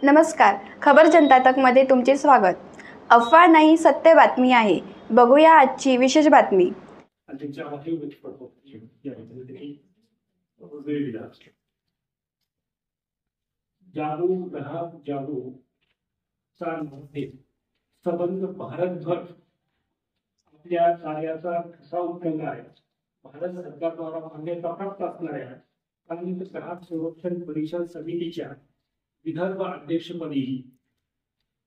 नमस्कार, खबर जनता तक मध्ये तुमचे स्वागत। अफवा नाही, सत्य बातमी आहे। बघूया आजची विशेष बातमी। संबंध भारतभर आपल्या कार्याचा कसा उपयोग आहे। भारत सरकारद्वारा मान्यता प्राप्त असणाऱ्या ग्राहक संरक्षण परिषद समितीच्या विदर्भ अध्यक्षपदी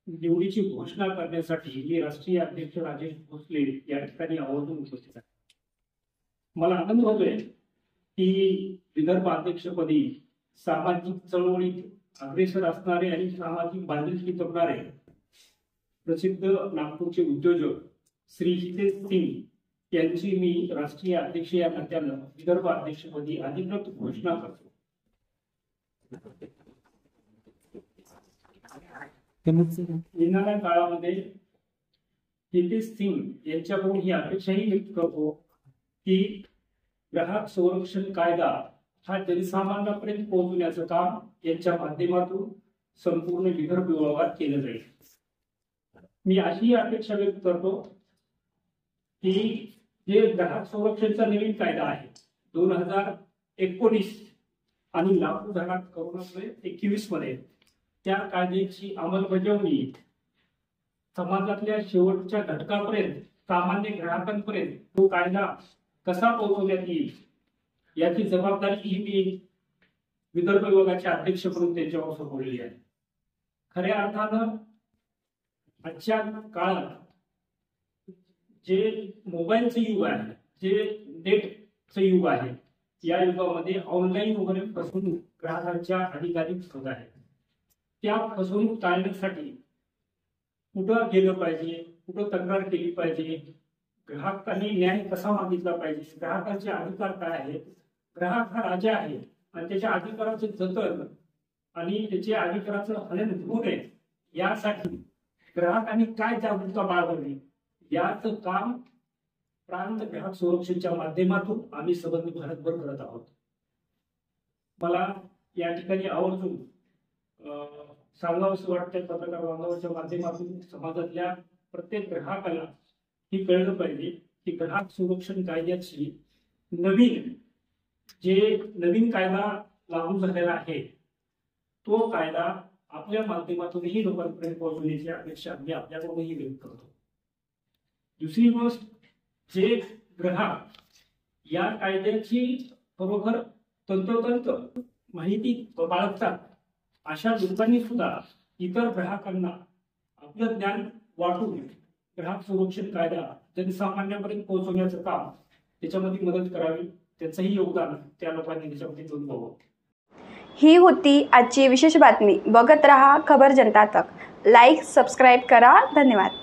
निवडीची घोषणा करण्यासाठी मी राष्ट्रीय अध्यक्ष राजेश भोसले या ठिकाणी आवर्जून उपस्थित आहे। मला आनंद होतोय की विदर्भ अध्यक्षपदी सामाजिक चळवळीत अग्रेसर असणारे आणि सामाजिक बांधिलकी जपणारे प्रसिद्ध नागपूरचे उद्योजक श्री हितेश सिंग यांची मी राष्ट्रीय अध्यक्ष या नात्यानं विदर्भ अध्यक्षपदी अधिकृत घोषणा करतो। येणाऱ्या काळामध्ये हितेश सिंग यांच्याकडून ही अपेक्षाही व्यक्त करतो की ग्राहक संरक्षण कायदा हा जनसामान्यांपर्यंत पोहोचवण्याचं काम यांच्या माध्यमातून संपूर्ण विदर्भ विभागात केलं जाईल। मी अशी अपेक्षा व्यक्त करतो की जे ग्राहक संरक्षणचा नवीन कायदा आहे 2019 आणि लागू झाला करोनामुळे 21 मध्ये, त्या कायद्याची अंमलबजावणी समाजातल्या शेवटच्या घटकापर्यंत, सामान्य ग्राहकांपर्यंत तो कायदा कसा पोहोचवण्यात येईल याची जबाबदारी ही मी विदर्भ विभागाचे अध्यक्ष म्हणून त्यांच्यावर सोपवलेली आहे। खऱ्या अर्थानं आजच्या काळात जे मोबाईलचं युग आहे, जे नेटचं युग आहे, या युगामध्ये ऑनलाईन वगैरे फसवणूक ग्राहकांच्या अधिकाधिक होत आहे। त्या फसवणूक टाळण्यासाठी कुठं गेलं पाहिजे, कुठं तक्रार केली पाहिजे, ग्राहकांनी न्याय कसा मागितला पाहिजे, ग्राहकांचे अधिकार काय आहेत, ग्राहक हा राजा आहे आणि त्याच्या अधिकाराचे जतन आणि त्याच्या अधिकाराचं हनन होऊ नये यासाठी ग्राहकांनी काय जागरूकता बाळगावी याचं काम प्रांत ग्राहक संरक्षणच्या माध्यमातून आम्ही संबंध भारतभर करत आहोत। मला या ठिकाणी आवर्जून सांगावंसं वाटतं, पत्रकार बांधवांच्या माध्यमातून समाजातल्या प्रत्येक ग्राहकाला हे कळलं पाहिजे की ग्राहक संरक्षण कायद्याची नवीन कायदा लागू झालेला आहे, तो कायदा आपल्या माध्यमातूनही लोकांपर्यंत पोहोचवण्याची अपेक्षा मी आपल्याकडूनही व्यक्त करतो। दुसरी गोष्ट, जे ग्राहक या कायद्याची बरोबर तंतोतंत माहिती बाळगतात अशा लोकांनी सुद्धा इतर ग्राहकांना आपलं ज्ञान वाटून ग्राहक संरक्षण कायदा जनसामान्यांपर्यंत पोहोचवण्याचं काम त्याच्यामध्ये मदत करावी, त्याचंही योगदान त्या लोकांनी त्याच्यामध्ये नोंदवावं। ही होती आजची विशेष बातमी। बघत रहा खबर जनता तक। लाईक, सबस्क्राईब करा। धन्यवाद।